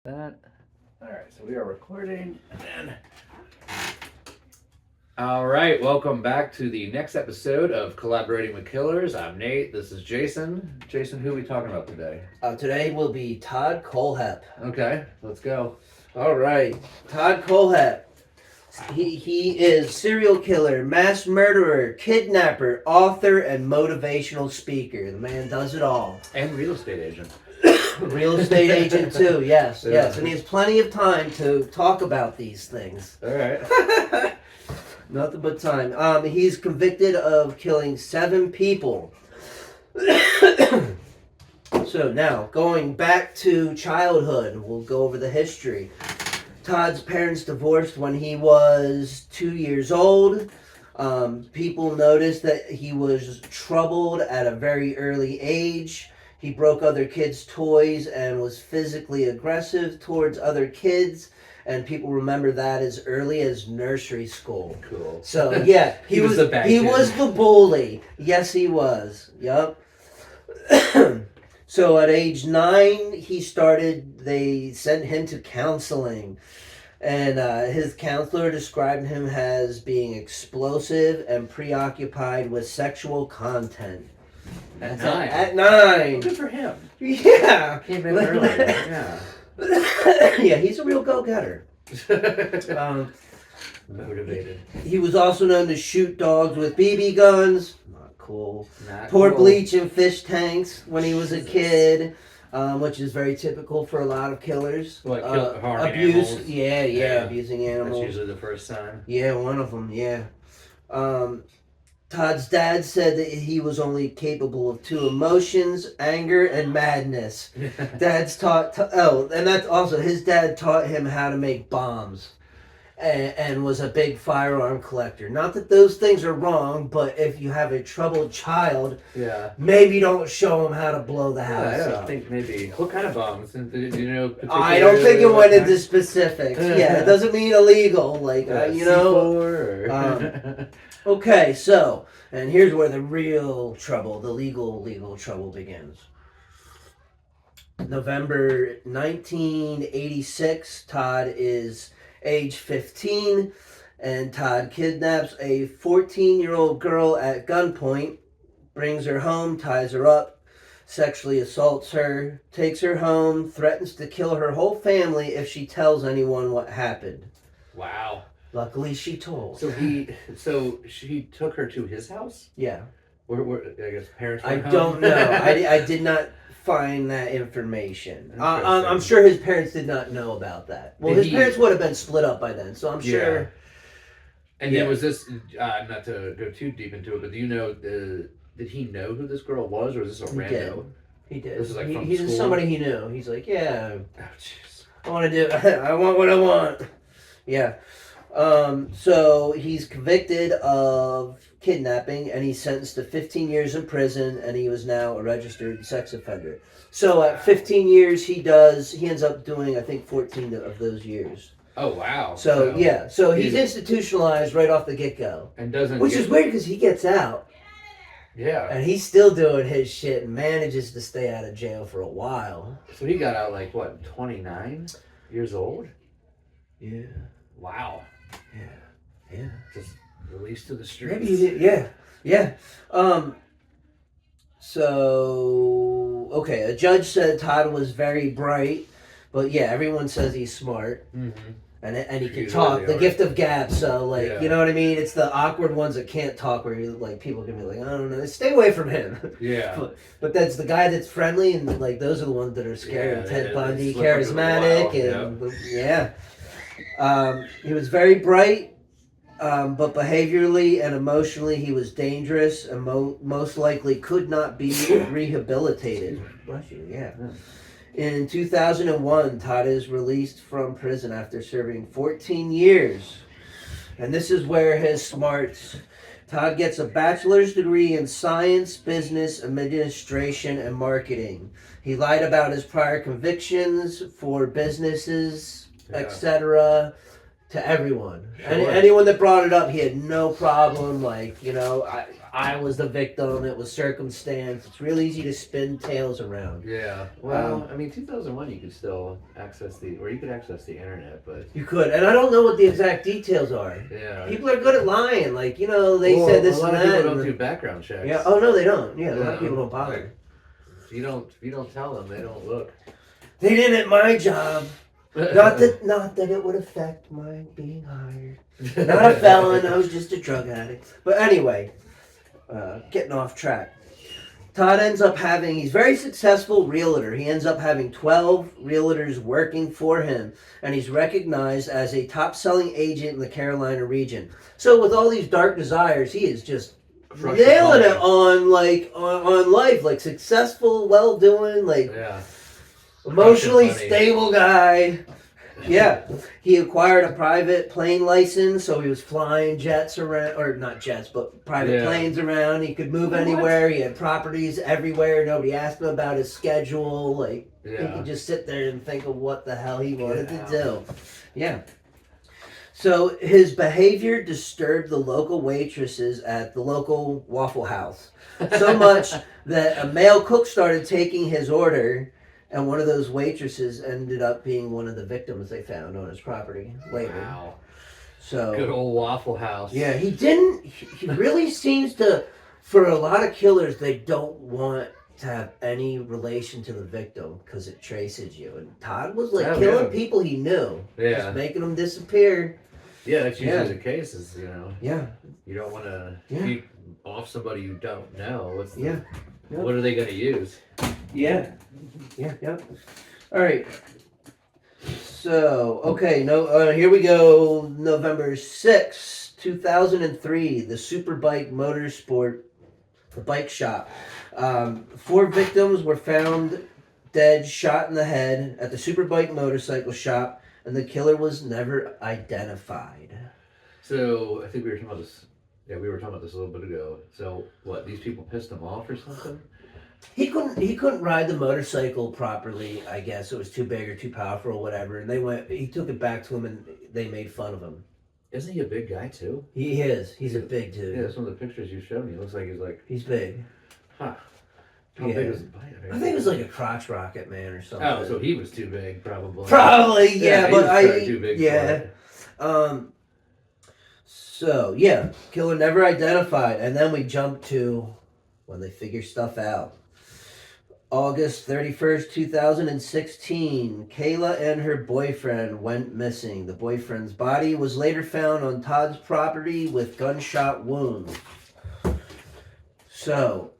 That. All right, so we are recording, and then. All right, welcome back to the next episode of Collaborating with Killers. I'm Nate. This is Jason. Jason, who are we talking about today? Today will be Todd Kohlhepp. Okay, let's go. All right, Todd Kohlhepp. He is serial killer, mass murderer, kidnapper, author, and motivational speaker. The man does it all. And real estate agent. Real estate agent too. Yes, Yeah. yes, and he has plenty of time to talk about these things. All right. Nothing but time. He's convicted of killing 7 people. So now, going back to childhood, we'll go over the history. Todd's parents divorced when he was 2 years old. People noticed that he was troubled at a very early age. He broke other kids' toys and was physically aggressive towards other kids. And people remember that as early as nursery school. Cool. So yeah, He was the bad kid. was the bully. Yes, he was. Yup. So at age 9, they sent him to counseling. And his counselor described him as being explosive and preoccupied with sexual content. At 9. At 9. Good for him. Yeah. Came in early. Yeah. Yeah, he's a real go-getter. Motivated. He was also known to shoot dogs with BB guns. Not cool. Not Pour cool. bleach in fish tanks when he was a kid, which is very typical for a lot of killers. Like harming abuse. animals? Yeah, Yeah. abusing animals. That's usually the first time. Yeah, one of them. Yeah. Todd's dad said that he was only capable of 2 emotions: anger and madness. Dad's and that's also his dad taught him how to make bombs, and was a big firearm collector. Not that those things are wrong, but if you have a troubled child, Yeah. maybe don't show him how to blow the house I don't up. think maybe. What kind of bombs? Do you know? I don't think it particularly went what into kind? specifics. Yeah, it doesn't mean illegal. Like you know. C4 or... Okay, so, and here's where the real trouble, the legal trouble begins. November 1986, Todd is age 15, and Todd kidnaps a 14-year-old girl at gunpoint, brings her home, ties her up, sexually assaults her, takes her home, threatens to kill her whole family if she tells anyone what happened. Wow. Luckily, she told. So she took her to his house? Yeah. Where I guess parents I went home? don't know. I did not find that information. I'm Interesting. sure his parents did not know about that. Well, Did his he- parents would have been split up by then, so I'm sure. And Yeah. then was this, not to go too deep into it, but do you know, did he know who this girl was, or is this a He rando? He did. This is like from he's school? somebody he knew. He's like, yeah, Oh, jeez. I want to do. I want what I want. Yeah. So he's convicted of kidnapping, and he's sentenced to 15 years in prison, and he was now a registered sex offender. So at 15 years, he ends up doing, I think, 14 of those years. Oh, wow. So yeah, so he's he's- institutionalized right off the get-go. And doesn't Which get- is weird because he gets out, Yeah. and he's still doing his shit and manages to stay out of jail for a while. So he got out like, what, 29 years old? Yeah. Wow. Yeah. Just released to the streets. Maybe he did. Yeah. So, okay, a judge said Todd was very bright, but yeah, everyone says he's smart. Mm-hmm. And he can Usually talk. they The are. gift of gab. So, like, Yeah. you know what I mean? It's the awkward ones that can't talk where, like, people can be like, I don't know, stay away from him. Yeah. But that's the guy that's friendly, and, like, those are the ones that are scary. Yeah, Ted they Bundy, slip into the charismatic, wild, and, he was very bright, but behaviorally and emotionally, he was dangerous and most likely could not be rehabilitated. Bless you, yeah. In 2001, Todd is released from prison after serving 14 years. And this is where his smarts. Todd gets a bachelor's degree in science, business, administration, and marketing. He lied about his prior convictions for businesses, etc., to everyone. Sure. Anyone that brought it up, he had no problem. Like, you know, I was the victim. It was circumstance. It's real easy to spin tales around. Yeah. Well, I mean, 2001, you could still access the internet, but You could, and I don't know what the exact details are. yeah, People are good at lying. Like, they said this a lot and of that. people don't do background checks. Yeah. Oh no, they don't. Yeah, a lot of people don't bother. Like, if you don't tell them, they don't look. They didn't at my job. Not that it would affect my being hired. Not a felon. I was just a drug addict. But anyway, getting off track. Todd ends up he's very successful realtor. He ends up having 12 realtors working for him, and he's recognized as a top-selling agent in the Carolina region. So with all these dark desires, he is just nailing it on life, like successful, well-doing, emotionally stable guy. Yeah, he acquired a private plane license, so he was flying jets around, or not jets, but private planes around. He could move anywhere. He had properties everywhere. Nobody asked him about his schedule. He could just sit there and think of what the hell he wanted to do. Yeah. So his behavior disturbed the local waitresses at the local Waffle House so much that a male cook started taking his order. And one of those waitresses ended up being one of the victims they found on his property later. Wow. So good old Waffle House. Yeah, he really seems to, for a lot of killers, they don't want to have any relation to the victim because it traces you. And Todd was killing people he knew. Yeah. Just making them disappear. Yeah, that's usually the case is, Yeah. You don't want to keep off somebody you don't know. Yep. What are they going to use? Yeah. All right. So, okay, here we go. November 6th, 2003, the Superbike Motorsport, the bike shop. 4 victims were found dead, shot in the head at the Superbike motorcycle shop, and the killer was never identified. So, I think we were talking about this. Yeah, we were talking about this a little bit ago. So, what, these people pissed him off or something? He couldn't ride the motorcycle properly, I guess. It was too big or too powerful or whatever. And he took it back to him and they made fun of him. Isn't he a big guy too? He is. He's a big dude. Yeah, some of the pictures you showed me, it looks like he's big. Huh. How big was the bike? I think it was like a crotch rocket man or something. Oh, so he was too big, probably. Probably, yeah, but too big for it. So yeah, killer never identified, and then we jump to when they figure stuff out. August 31st, 2016, Kayla and her boyfriend went missing. The boyfriend's body was later found on Todd's property with gunshot wounds. So,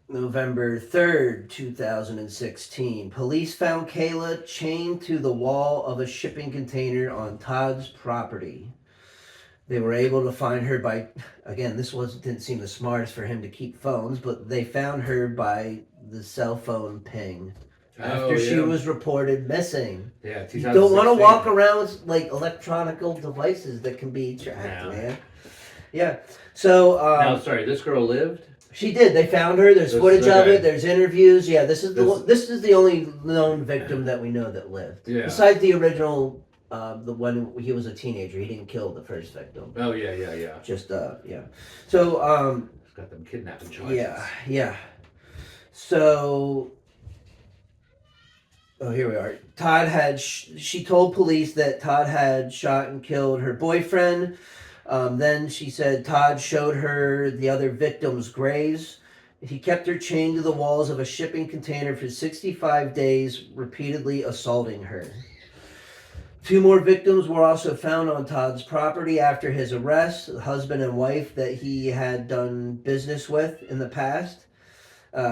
November 3rd, 2016, police found Kayla chained to the wall of a shipping container on Todd's property. They were able to find her by, again, didn't seem the smartest for him to keep phones, but they found her by the cell phone ping after she was reported missing. Yeah, you don't want to walk around with electronical devices that can be tracked, man. Yeah. So now, sorry, this girl lived? She did. They found her. There's footage of it. There's interviews. Yeah, this is the only known victim that we know that lived. Yeah. Besides the original, when he was a teenager, he didn't kill the first victim. Oh yeah. Just yeah. So he's got them kidnapping charges. Yeah. So, here we are. Todd had, she told police that Todd had shot and killed her boyfriend. Then she said Todd showed her the other victims' graves. He kept her chained to the walls of a shipping container for 65 days, repeatedly assaulting her. 2 more victims were also found on Todd's property after his arrest, the husband and wife that he had done business with in the past.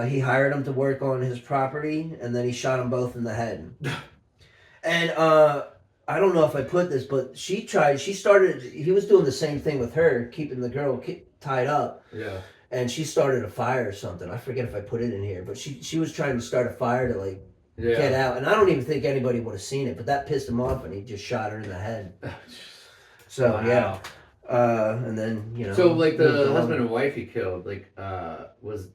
He hired them to work on his property, and then he shot them both in the head. And I don't know if I put this, but he was doing the same thing with her, keeping the girl tied up. Yeah. And she started a fire or something. I forget if I put it in here, but she was trying to start a fire to get out. And I don't even think anybody would have seen it, but that pissed him off, and he just shot her in the head. So, wow. Yeah. And then, So, the husband and wife he killed, was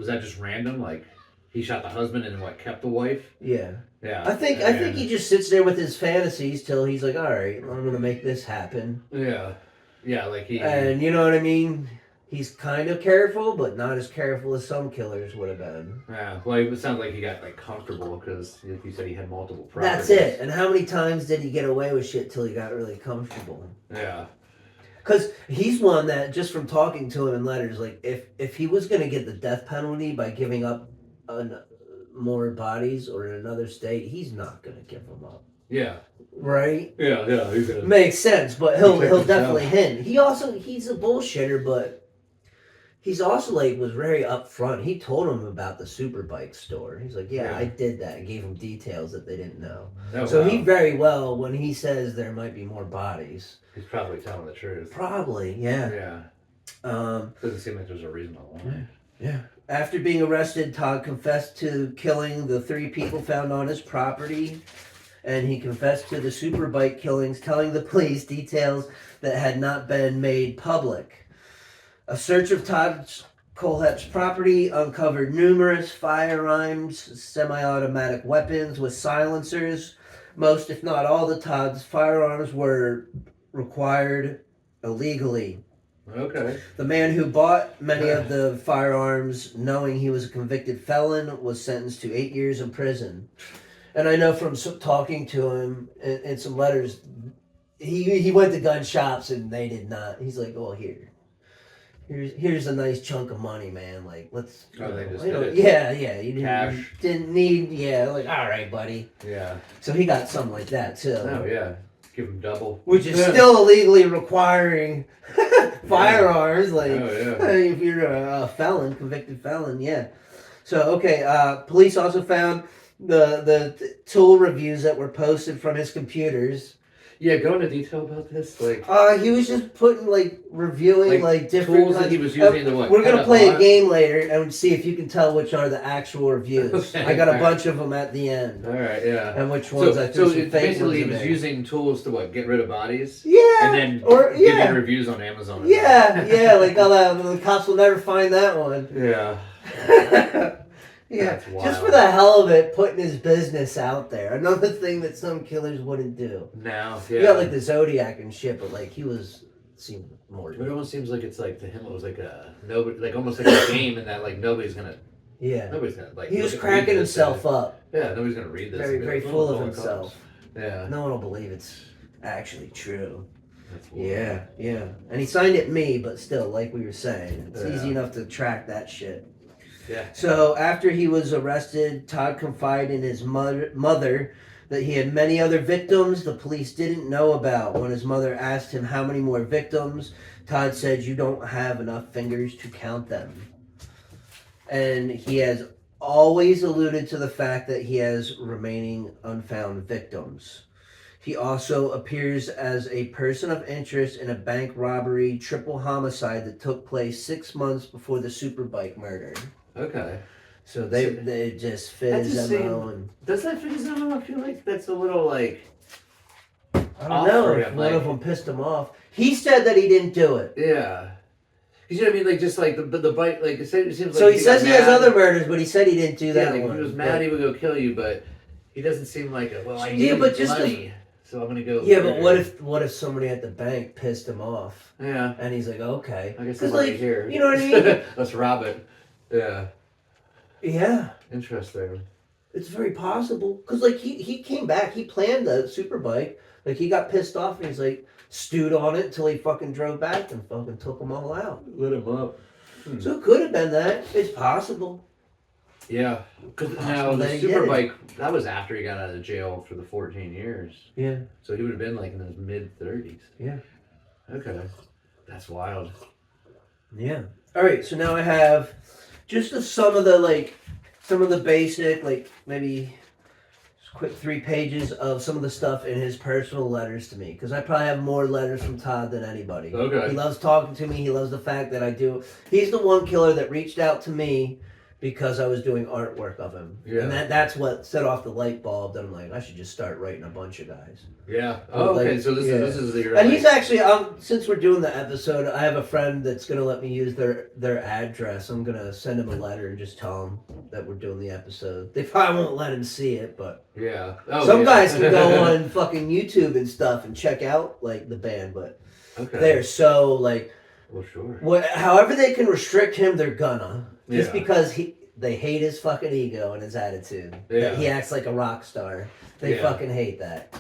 that just random? He shot the husband and kept the wife? Yeah. Yeah. I think he just sits there with his fantasies till he's like, all right, I'm going to make this happen. Yeah. Yeah, And you know what I mean? He's kind of careful, but not as careful as some killers would have been. Yeah. Well, it sounds like he got like comfortable because, like you said, he had multiple properties. That's it. And how many times did he get away with shit till he got really comfortable? Yeah. Because he's one that, just from talking to him in letters, like if he was going to get the death penalty by giving up more bodies or in another state, he's not going to give them up. Yeah. Right? Yeah. He's gonna makes sense, but he'll definitely himself. hint. He's a bullshitter, but he's also like was very upfront. He told him about the Superbike store. He's like, yeah, I did that. I gave him details that they didn't know. Oh, so wow. he very well, when he says there might be more bodies, He's probably telling the truth. probably, yeah. Yeah. Doesn't seem like there's a reason to lie. Yeah. After being arrested, Todd confessed to killing the 3 people found on his property, and he confessed to the Superbike killings, telling the police details that had not been made public. A search of Todd Kohlhepp's property uncovered numerous firearms, semi-automatic weapons with silencers. Most, if not all, of Todd's firearms were acquired illegally. Okay. The man who bought many of the firearms, knowing he was a convicted felon, was sentenced to 8 years in prison. And I know from talking to him in some letters, he went to gun shops and they did not. He's like, "Oh, here's a nice chunk of money, man. Like, let's." They just you know, did it. yeah. You Cash. didn't need. Yeah, like, all right, buddy. Yeah. So he got something like that too. Oh yeah. Give him double. Which is still illegally requiring firearms. Like, if you're a felon, convicted felon, yeah. So okay, police also found the tool reviews that were posted from his computers. Yeah, go into detail about this. Like, he was just putting reviewing different tools that he was using to what? We're gonna play a game. game later and see if you can tell which are the actual reviews. Okay, I got a alright. bunch of them at the end. All right, yeah. And which ones I So threw some fake basically, he ones in was there. using tools to what? Get rid of bodies. Yeah. And then giving reviews on Amazon. Yeah, like the cops will never find that one. Yeah. Yeah, That's wild. just for the hell of it, putting his business out there. Another thing that some killers wouldn't do. No, You got the Zodiac and shit, but seemed more. It almost seems like it's like to him it was like a nobody, like almost like a game, in that like nobody's gonna like. He was read cracking this himself and, up. Yeah, nobody's gonna read this. Very, and be very like, full "Oh, of call himself. cops." Yeah. No one will believe it's actually true. That's wild. Yeah. And he signed it me, but still, like we were saying, it's easy Yeah. enough to track that shit. Yeah. So after he was arrested, Todd confided in his mother that he had many other victims the police didn't know about. When his mother asked him how many more victims, Todd said, "You don't have enough fingers to count them." And he has always alluded to the fact that he has remaining unfound victims. He also appears as a person of interest in a bank robbery triple homicide that took place 6 months before the Superbike murder. Okay. So they just fit That's his the MO same- and Does that fit his MO? I feel like that's a little like. I don't know if one of them pissed him off. He said that he didn't do it. Yeah. You know what I mean? Like, just like the bite, like, it seems like. So he says got he has mad. other murders, but he said he didn't do that Yeah, like, one. if he was mad, he would go kill you, but he doesn't seem like a, well, I need Yeah, but just money, so I'm gonna go. Yeah, but what if somebody at the bank pissed him off? Yeah. And he's like, okay. I guess 'Cause, I'm already here. you know what I mean? Let's rob it. Yeah. Yeah. Interesting. It's very possible. Because, he came back. He planned the Superbike. Like, he got pissed off and he's like, stewed on it until he fucking drove back and fucking took them all out. Lit him up. So it could have been that. It's possible. Yeah. Because now the that he did Superbike, that was after he got out of jail for the 14 years. Yeah. So he would have been like in his mid-30s. Yeah. Okay. That's wild. Yeah. All right. So now I have just some of the basic, maybe just quick 3 pages of some of the stuff in his personal letters to me. Because I probably have more letters from Todd than anybody. Okay. He loves talking to me. He loves the fact that I do. He's the one killer that reached out to me because I was doing artwork of him. Yeah. And that's what set off the light bulb that I'm like, I should just start writing a bunch of guys. Yeah. Oh, okay. So this is your. And he's actually, since we're doing the episode, I have a friend that's going to let me use their address. I'm going to send him a letter and just tell him that we're doing the episode. They probably won't let him see it, but Yeah. Oh, some yeah. guys can go on fucking YouTube and stuff and check out, the band, but Okay. they're so, Well, sure. However they can restrict him, they're gonna. Just Yeah. because they hate his fucking ego and his attitude. Yeah. That he acts like a rock star. They Yeah. fucking hate that.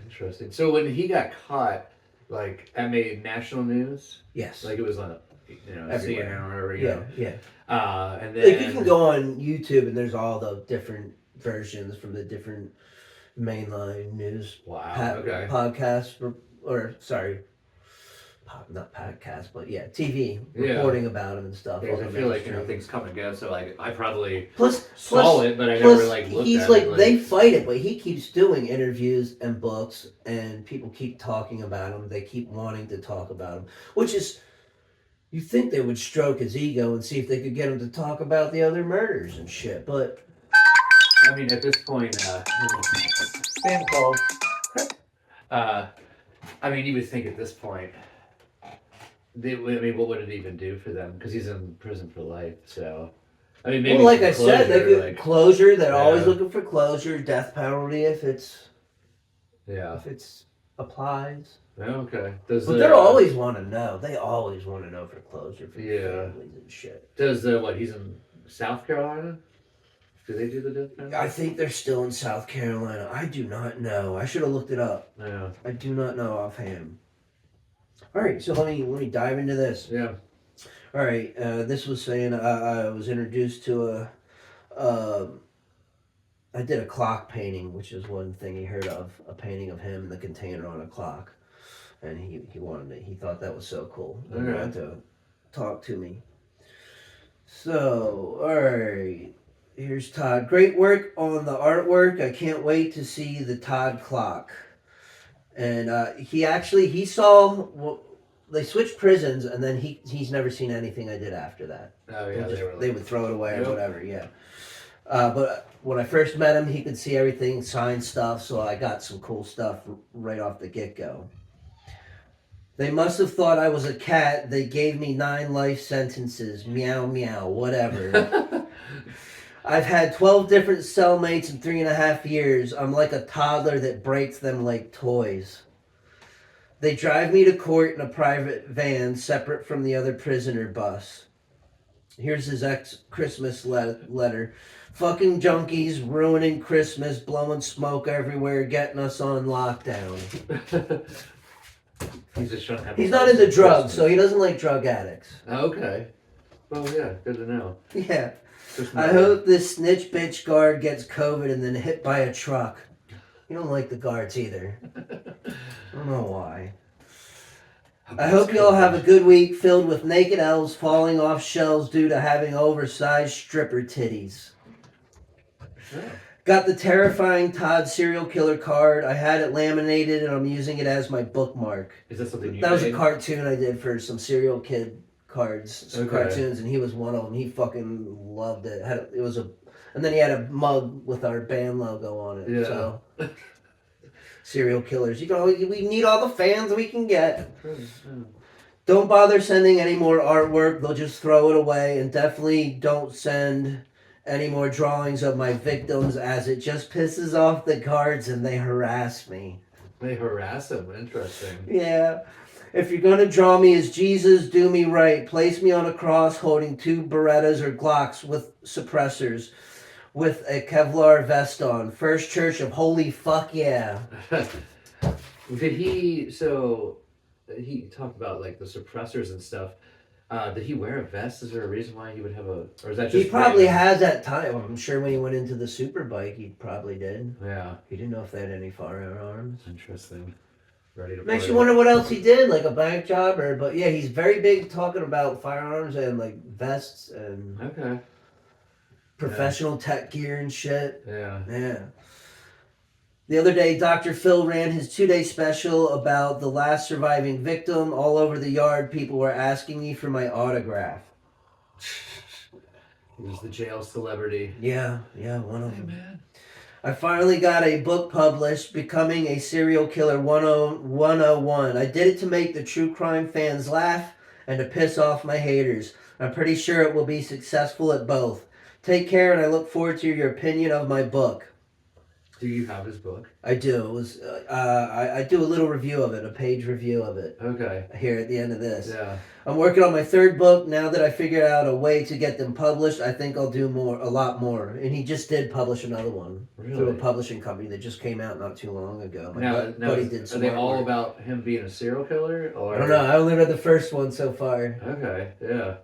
Interesting. So when he got caught, like, that made national news? Yes. Like, it was on, Everywhere. CNN or wherever, Yeah. and then... Like, you can go on YouTube and there's all the different versions from the different mainline news okay. podcasts, not podcast, but TV reporting about him and stuff. Because I feel like, things come and go, so, like, I probably saw it, but I never, like, looked he's at like, it. Like, they fight it, but he keeps doing interviews and books, and people keep talking about him. They keep wanting to talk about him, which is, you think they would stroke his ego and see if they could get him to talk about the other murders and shit, but... I mean, at this point, spam call. I mean, you would think at this point, what would it even do for them? Because he's in prison for life, so... I mean, maybe like I said, they could closure. They're always looking for closure. Death penalty if it's applies. Okay. But they always want to know. They always want to know for closure for families and shit. Does he's in South Carolina? Do they do the death penalty? I think they're still in South Carolina. I do not know. I should have looked it up. Yeah. I do not know offhand. All right, so let me dive into this. Yeah. All right, this was saying I was introduced to I did a clock painting, which is one thing he heard of, a painting of him in the container on a clock. And he thought that was so cool. He wanted to talk to me. So, all right. Here's Todd. Great work on the artwork. I can't wait to see the Todd clock. And he saw, they switched prisons, and then he's never seen anything I did after that. Oh, yeah. They would throw it away or whatever, yeah. But when I first met him, he could see everything, signed stuff, so I got some cool stuff right off the get-go. They must have thought I was a cat. They gave me 9 life sentences. Meow, meow, whatever. I've had 12 different cellmates in 3.5 years. I'm like a toddler that breaks them like toys. They drive me to court in a private van separate from the other prisoner bus. Here's his ex-Christmas letter. Fucking junkies, ruining Christmas, blowing smoke everywhere, getting us on lockdown. He's not into drugs, so he doesn't like drug addicts. Okay. Well, yeah, good to know. Yeah. I hope this snitch bitch guard gets COVID and then hit by a truck. You don't like the guards either. I don't know why. I hope you all have a good week filled with naked elves falling off shelves due to having oversized stripper titties. Yeah. Got the terrifying Todd serial killer card. I had it laminated and I'm using it as my bookmark. Is that something you That was a cartoon I did for some serial kid cards, cartoons, and he was one of them. He fucking loved it. And then he had a mug with our band logo on it. Yeah. So serial killers. We need all the fans we can get. Don't bother sending any more artwork. They'll just throw it away. And definitely don't send any more drawings of my victims, as it just pisses off the guards and they harass me. They harass him? Interesting. Yeah. If you're going to draw me as Jesus, do me right. Place me on a cross holding 2 Berettas or Glocks with suppressors with a Kevlar vest on. First Church of Holy Fuck Yeah. He talked about like the suppressors and stuff. Did he wear a vest? Is there a reason why he would have or is that just... He probably has at time. I'm sure when he went into the Superbike, he probably did. Yeah. He didn't know if they had any firearms. Interesting. Makes you wonder what else he did, like a bank job, but yeah, he's very big talking about firearms and like vests and professional tech gear and shit. Yeah. The other day, Dr. Phil ran his 2-day special about the last surviving victim. All over the yard, people were asking me for my autograph. He was the jail celebrity. Yeah, one of them. Man. I finally got a book published, Becoming a Serial Killer 101. I did it to make the true crime fans laugh and to piss off my haters. I'm pretty sure it will be successful at both. Take care, and I look forward to your opinion of my book. Do you have his book? I do. It was I do a little review of it, a page review of it. Okay. Here at the end of this. Yeah. I'm working on my third book now that I figured out a way to get them published. I think I'll do a lot more. And he just did publish another one through a publishing company that just came out not too long ago. Now, buddy did some are they all artwork. about him being a serial killer? Or I don't know. I only read the first one so far. Okay. Yeah.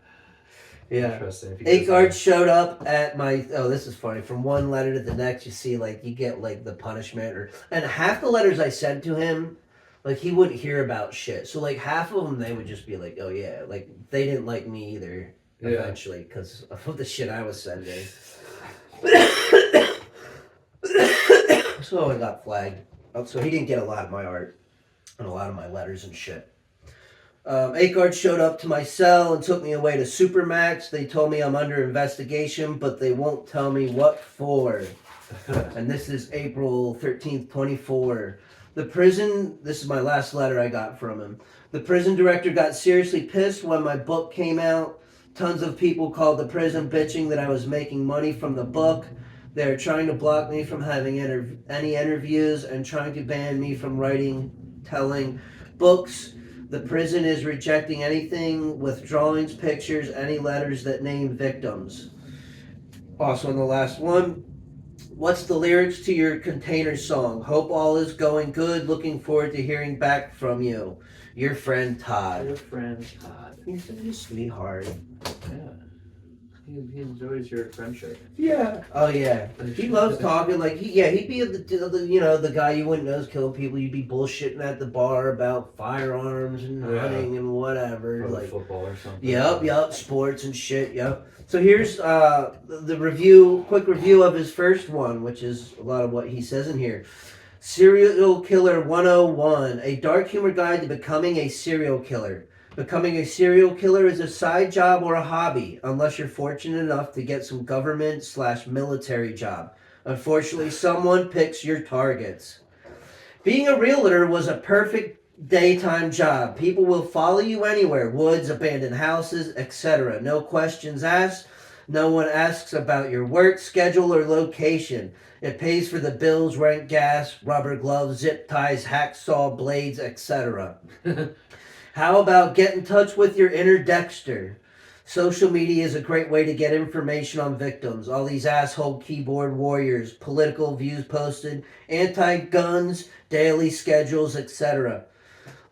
Yeah. Interesting. Akard showed up at my. Oh, this is funny. From one letter to the next, you see like you get like the punishment, and half the letters I sent to him, like he wouldn't hear about shit. So like half of them, they would just be like, "Oh yeah," like they didn't like me either. Yeah. Eventually, because of the shit I was sending. So I got flagged. Oh, so he didn't get a lot of my art and a lot of my letters and shit. Akard showed up to my cell and took me away to Supermax. They told me I'm under investigation, but they won't tell me what for. And this is April 13th, 24. The prison, this is my last letter I got from him. The prison director got seriously pissed when my book came out. Tons of people called the prison bitching that I was making money from the book. They're trying to block me from having any interviews and trying to ban me from writing, telling books. The prison is rejecting anything with drawings, pictures, any letters that name victims. Also, in the last one, what's the lyrics to your Container song? Hope all is going good. Looking forward to hearing back from you. Your friend Todd. Your friend Todd. He's such a sweetheart. Yeah. He enjoys your friendship. Yeah. Oh yeah. He loves talking. Like he'd be the guy you wouldn't know is killing people. You'd be bullshitting at the bar about firearms and hunting and whatever. Or like football or something. Yep. Sports and shit. Yep. So here's the review. Quick review of his first one, which is a lot of what he says in here. Serial Killer 101, a dark humor guide to becoming a serial killer. Becoming a serial killer is a side job or a hobby, unless you're fortunate enough to get some government/military job. Unfortunately, someone picks your targets. Being a realtor was a perfect daytime job. People will follow you anywhere, woods, abandoned houses, etc. No questions asked. No one asks about your work schedule or location. It pays for the bills, rent, gas, rubber gloves, zip ties, hacksaw blades, etc. How about get in touch with your inner Dexter? Social media is a great way to get information on victims. All these asshole keyboard warriors, political views posted, anti-guns, daily schedules, etc.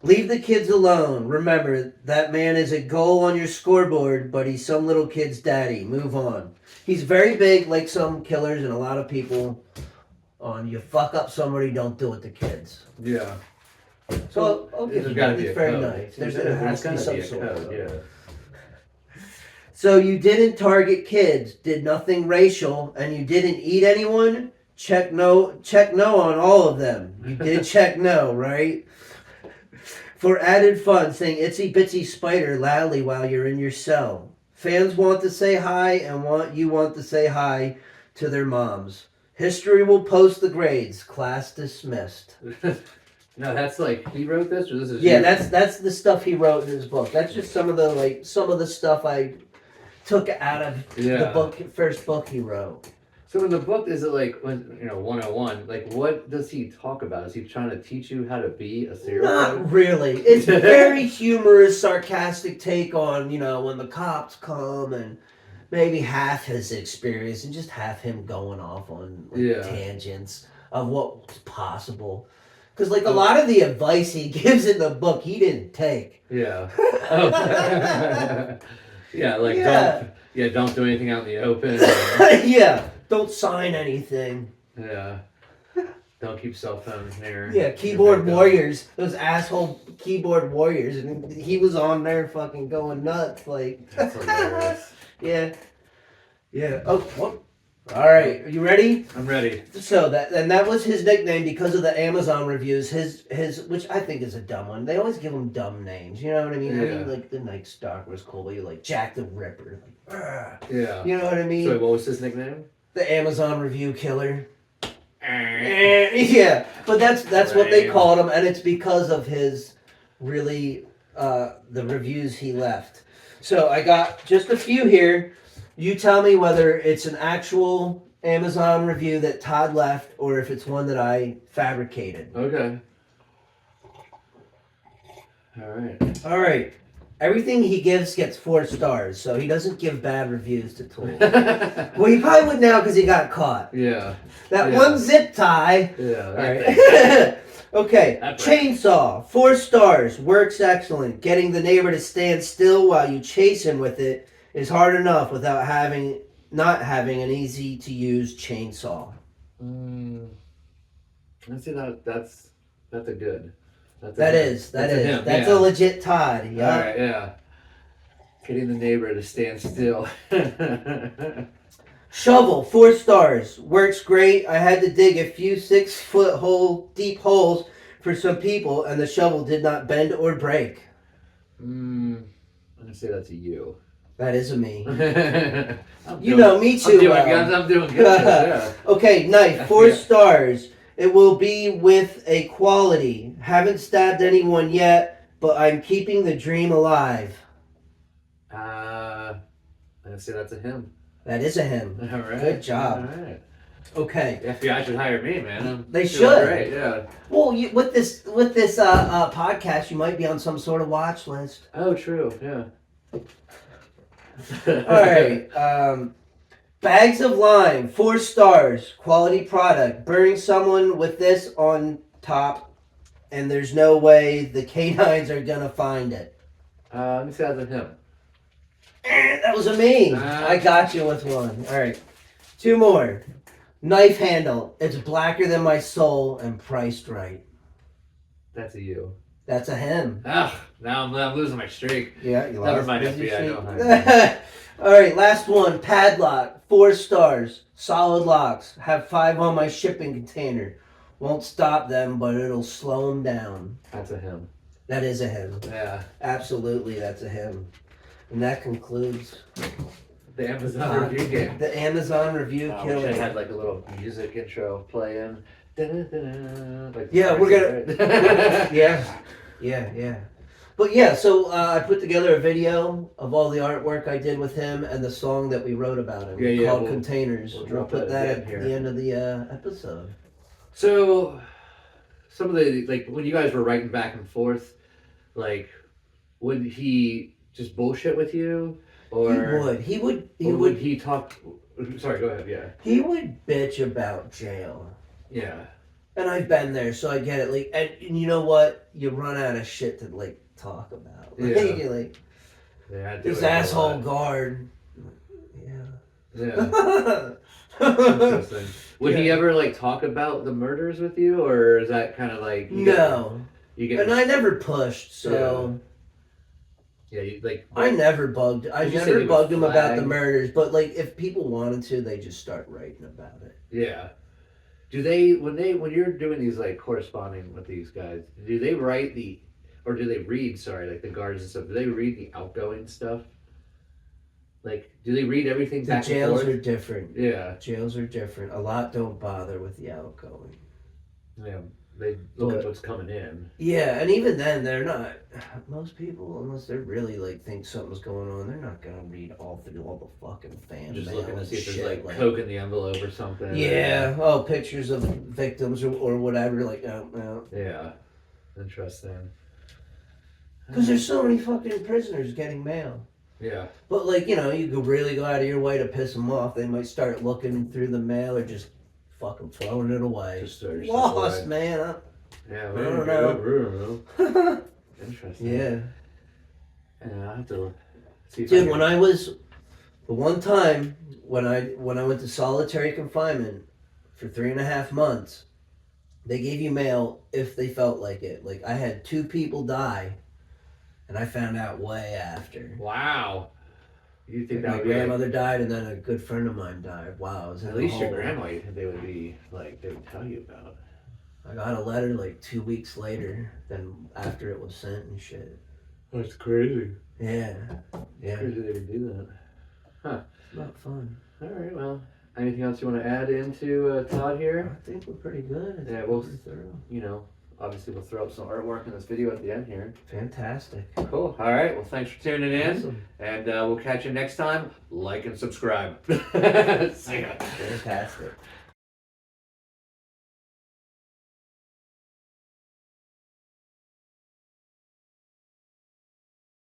Leave the kids alone. Remember, that man is a goal on your scoreboard, but he's some little kid's daddy. Move on. He's very big, like some killers and a lot of people, on you fuck up somebody, don't do it to kids. Yeah. So I'll give you that. It's very nice. There has to be some sort of yeah. So you didn't target kids, did nothing racial, and you didn't eat anyone? Check no on all of them. You did check no, right? For added fun, sing Itsy Bitsy Spider loudly while you're in your cell. Fans want to say hi and you want to say hi to their moms. History will post the grades. Class dismissed. No, that's like he wrote this, or this is that's the stuff he wrote in his book. That's just some of the stuff I took out of the first book he wrote. So in the book, is it like 101? Like, what does he talk about? Is he trying to teach you how to be a serial killer? Not really. It's a very humorous, sarcastic take on when the cops come and maybe half his experience and just half him going off on tangents of what's possible. Because a lot of the advice he gives in the book, he didn't take. Yeah. Don't do anything out in the open. Yeah, don't sign anything. Yeah. Don't keep cell phones near. Yeah, keyboard warriors, those asshole keyboard warriors, and he was on there fucking going nuts, like. That's hilarious. Yeah. Oh, what? All right, are you ready? I'm ready. So that was his nickname because of the Amazon reviews. His which I think is a dumb one. They always give him dumb names. You know what I mean? Yeah. I mean, like the Night Stalker was cool, but you like Jack the Ripper. Yeah. You know what I mean? So what was his nickname? The Amazon review killer. Yeah, but that's what they called him, and it's because of his really the reviews he left. So I got just a few here. You tell me whether it's an actual Amazon review that Todd left, or if it's one that I fabricated. Okay. All right. All right. Everything he gives gets 4 stars, so he doesn't give bad reviews to tools. Well, he probably would now because he got caught. Yeah. That one zip tie. Yeah. All right. Okay. Chainsaw, 4 stars. Works excellent. Getting the neighbor to stand still while you chase him with it is hard enough without not having an easy to use chainsaw. Let's see that's a good. That is. That's a legit Todd. Yeah. All right, yeah. Getting the neighbor to stand still. Shovel, 4 stars. Works great. I had to dig a few 6-foot deep holes for some people, and the shovel did not bend or break. I'm gonna say that's a you. That is a me. Know me too. I'm doing good. Yeah. Okay, knife, 4 stars. It will be with a quality. Haven't stabbed anyone yet, but I'm keeping the dream alive. I'm gonna say that's a him. That is a him. All right. Good job. All right. Okay. The FBI should hire me, man. They should. Great, yeah. Well, with this podcast, you might be on some sort of watch list. Oh, true. Yeah. All right. Bags of lime, 4 stars. Quality product. Burning someone with this on top, and there's no way the canines are gonna find it. Let me say that's a him. That was a me. I got you with one. All right. 2 more. Knife handle. It's blacker than my soul and priced right. That's a you. That's a him. Ugh, now I'm losing my streak. Yeah, you Never lost. mind FBI. Don't hire me. All right, last one. Padlock, 4 stars. Solid locks. Have 5 on my shipping container. Won't stop them, but it'll slow them down. That's a him. That is a him. Yeah. Absolutely, that's a him. And that concludes the Amazon review game. The Amazon review I killer. wish I had like a little music intro playing. Like yeah, we're gonna. Yeah. But yeah, so I put together a video of all the artwork I did with him and the song that we wrote about him called Containers. We'll put that at the end of the episode. So, some of the, like, when you guys were writing back and forth, like, would he just bullshit with you? Or He would. Would he talk? Sorry, go ahead, yeah. He would bitch about jail. Yeah. And I've been there, so I get it. Like, and you know what? You run out of shit to, like, talk about. Yeah. You're like, this asshole guard. Yeah. Interesting. Would he ever like talk about the murders with you, or is that kind of like no? And I never pushed, so yeah, I never bugged. I never bugged him about the murders, but like if people wanted to, they just start writing about it. Yeah. Do they when you're doing these like corresponding with these guys? Do they write or do they read? Sorry, like the guards and stuff. Do they read the outgoing stuff? Like, do they read everything back and forth? The jails are different. Yeah. Jails are different. A lot don't bother with the outgoing. Yeah. They look at what's coming in. Yeah, and even then, they're not. Most people, unless they really like think something's going on, they're not gonna read all through all the fucking fan Just mail looking to see if shit, there's like coke in the envelope or something. Yeah. Oh, pictures of victims or whatever. Like, no. Yeah. Interesting. Because there's so many fucking prisoners getting mail. Yeah. But like, you know, you could really go out of your way to piss them off. They might start looking through the mail or just fucking throwing it away. Just lost, man. Yeah, I don't know. Interesting. Yeah. Yeah, I have to see. Dude, when I was the one time when I went to solitary confinement for 3.5 months, they gave you mail if they felt like it. Like I had 2 people die, and I found out way after. Wow. You think like that my grandmother died, and then a good friend of mine died. Wow, at least your grandma, they would be like they would tell you about. I got a letter like 2 weeks later than after it was sent and shit. That's crazy. Yeah. Crazy they would do that. Huh. It's not fun. All right. Well, anything else you want to add into Todd here? I think we're pretty good. Yeah. Well, pretty thorough. you know, obviously we'll throw up some artwork in this video at the end here. Fantastic. Cool. All right. Well, thanks for tuning in, Awesome. and we'll catch you next time. Like and subscribe. See ya. Fantastic.